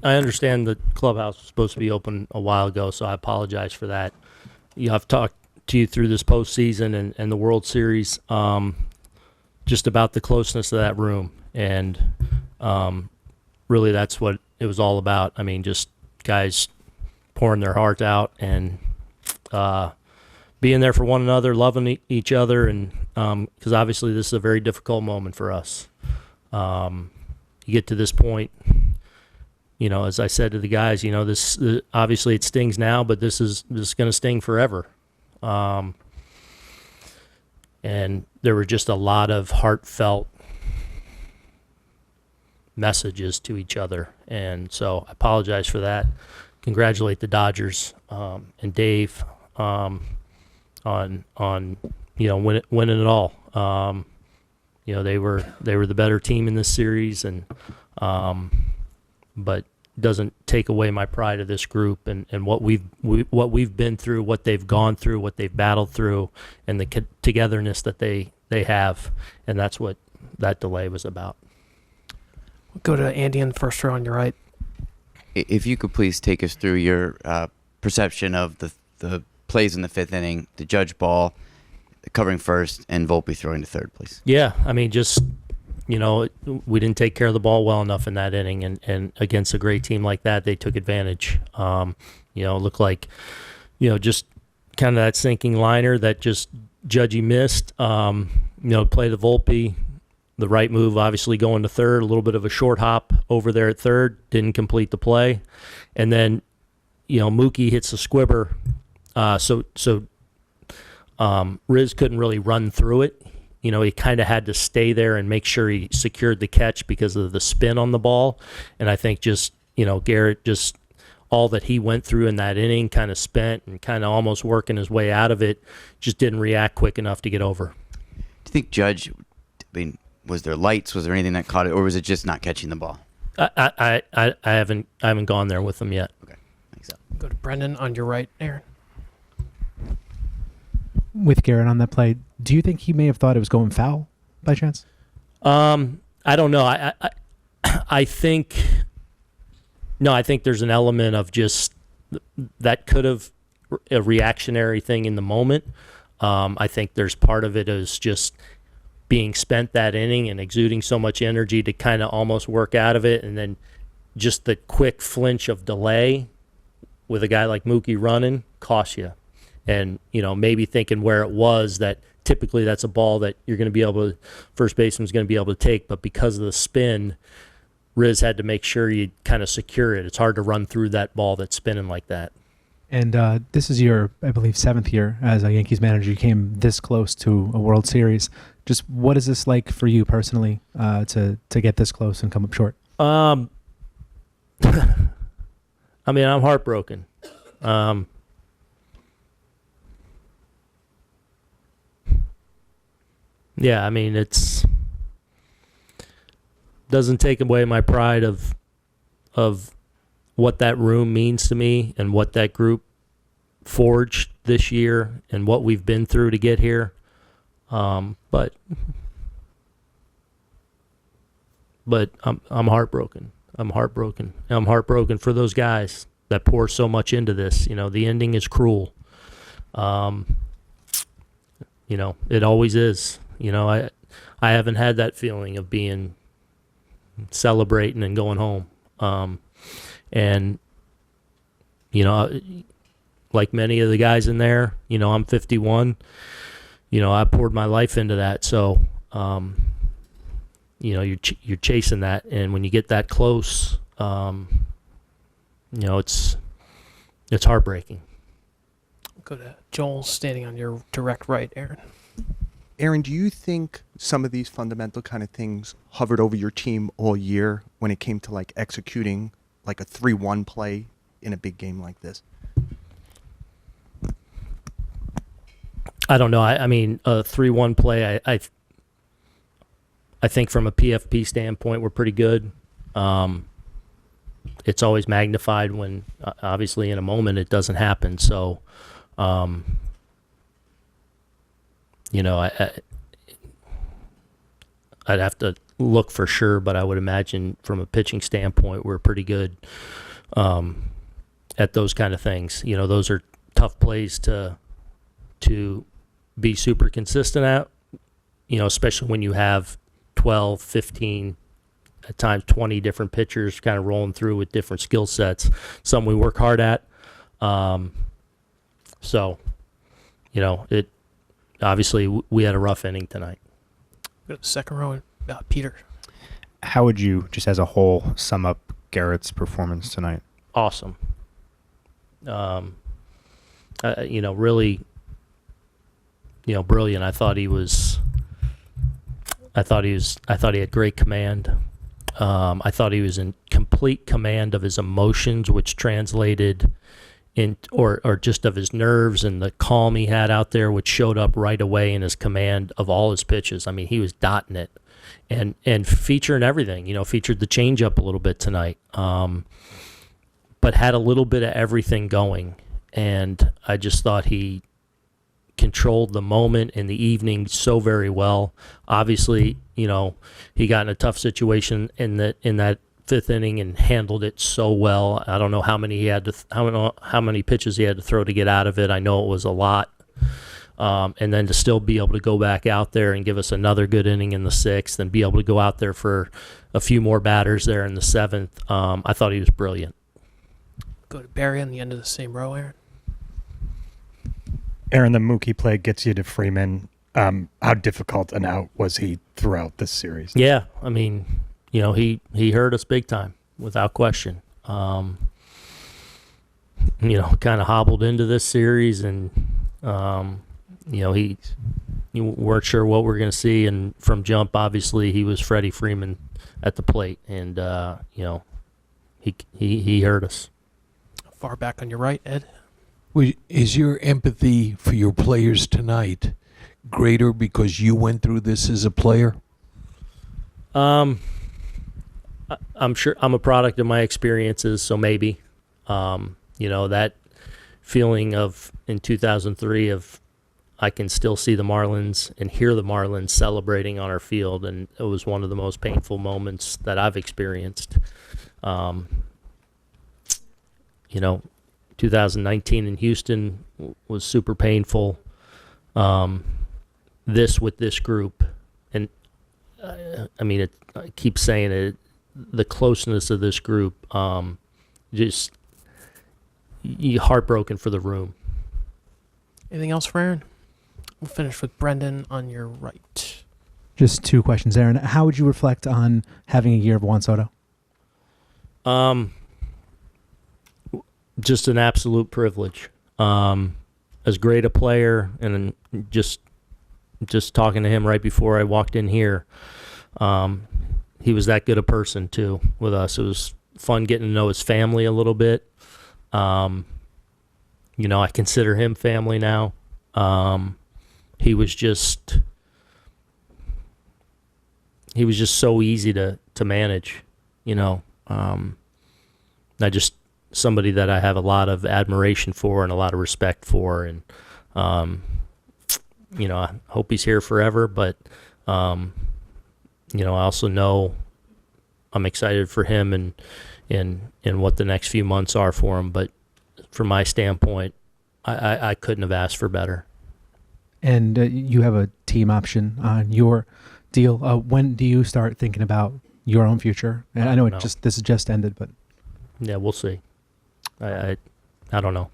I understand the clubhouse was supposed to be open a while ago, so I apologize for that. I've talked to you through this postseason and the World Series, just about the closeness of that room, and really that's what it was all about. I mean, just guys pouring their heart out and being there for one another, loving each other, and because obviously this is a very difficult moment for us. You get to this point, as I said to the guys, this obviously it stings now, but this is going to sting forever. And there were just a lot of heartfelt messages to each other, and so I apologize for that. Congratulate the Dodgers and Dave on winning it all. They were the better team in this series, and but doesn't take away my pride of this group and what we've been through, what they've gone through, what they've battled through, and the togetherness that they have, and that's what that delay was about. We'll go to Andy in the first row on your right. If you could please take us through your perception of the plays in the fifth inning, the Judge ball, covering first, and Volpe throwing to third, please. Yeah, I mean, just, we didn't take care of the ball well enough in that inning, and against a great team like that, they took advantage. It looked like, just kind of that sinking liner that just Judgy missed. Play the Volpe, the right move, obviously going to third, a little bit of a short hop over there at third, didn't complete the play. And then, Mookie hits the squibber. So Riz couldn't really run through it. He kind of had to stay there and make sure he secured the catch because of the spin on the ball. And I think just, Gerrit, just all that he went through in that inning, kind of spent and kind of almost working his way out of it, just didn't react quick enough to get over. Do you think Judge, was there lights? Was there anything that caught it, or was it just not catching the ball? I haven't gone there with them yet. Okay, thanks. Go to Brendan on your right, Aaron. With Gerrit on that play, do you think he may have thought it was going foul by chance? I don't know. I think there's an element of just that could have a reactionary thing in the moment. I think there's part of it is just being spent that inning and exuding so much energy to kind of almost work out of it, and then just the quick flinch of delay with a guy like Mookie running costs you. And, maybe thinking where it was that typically that's a ball that you're going to be able to, first baseman's going to be able to take, but because of the spin, Riz had to make sure you kind of secure it. It's hard to run through that ball that's spinning like that. And this is your, I believe, 7th year as a Yankees manager. You came this close to a World Series. Just what is this like for you personally to get this close and come up short? I'm heartbroken. Yeah, it's doesn't take away my pride of what that room means to me and what that group forged this year and what we've been through to get here. But I'm heartbroken. I'm heartbroken for those guys that pour so much into this. The ending is cruel. It always is. I haven't had that feeling of being celebrating and going home. And like many of the guys in there, I'm 51. I poured my life into that. So, you're chasing that, and when you get that close, it's heartbreaking. Go to Joel, standing on your direct right, Aaron. Aaron, do you think some of these fundamental kind of things hovered over your team all year when it came to executing a 3-1 play in a big game like this? I don't know. A 3-1 play, I think from a PFP standpoint, we're pretty good. It's always magnified when, obviously, in a moment it doesn't happen. So, I'd have to look for sure, but I would imagine from a pitching standpoint, we're pretty good at those kind of things. You know, those are tough plays to be super consistent at, you know, especially when you have 12, 15, at times 20 different pitchers kind of rolling through with different skill sets. Some we work hard at. So, you know, it obviously we had a rough inning tonight. Go to the second row, Peter. How would you, just as a whole, sum up Gerrit's performance tonight? Awesome. You know, really, you know, brilliant. I thought he had great command. I thought he was in complete command of his emotions, which translated in, or just of his nerves and the calm he had out there, which showed up right away in his command of all his pitches. I mean, he was dotting it and featuring everything. You know, featured the changeup a little bit tonight, but had a little bit of everything going. And I just thought he controlled the moment in the evening so very well. Obviously, you know, he got in a tough situation in that fifth inning and handled it so well. I don't know how many how many pitches he had to throw to get out of it. I know it was a lot. And then to still be able to go back out there and give us another good inning in the sixth and be able to go out there for a few more batters there in the seventh, I thought he was brilliant. Go to Barry on the end of the same row, Aaron. Aaron, the Mookie play gets you to Freeman. How difficult an out was he throughout this series? Yeah, I mean, you know, he hurt us big time, without question. You know, kind of hobbled into this series, and you know, you weren't sure what we're going to see, and from jump, obviously, he was Freddie Freeman at the plate, and you know, he hurt us. Far back on your right, Ed. Is your empathy for your players tonight greater because you went through this as a player? I'm sure I'm a product of my experiences, so maybe. You know, that feeling of in 2003 of I can still see the Marlins and hear the Marlins celebrating on our field, and it was one of the most painful moments that I've experienced. You know, 2019 in Houston was super painful. This with this group, and I mean, I keep saying it, the closeness of this group, just you heartbroken for the room. Anything else for Aaron? We'll finish with Brendan on your right. Just two questions, Aaron. How would you reflect on having a year of Juan Soto? Just an absolute privilege. As great a player, and just talking to him right before I walked in here, he was that good a person too with us. It was fun getting to know his family a little bit. You know, I consider him family now. He was just so easy to manage, you know. Somebody that I have a lot of admiration for and a lot of respect for, and you know, I hope he's here forever, but you know, I also know I'm excited for him and what the next few months are for him, but from my standpoint, I couldn't have asked for better. And you have a team option on your deal. When do you start thinking about your own future? And I know this has just ended, but yeah, we'll see. I don't know.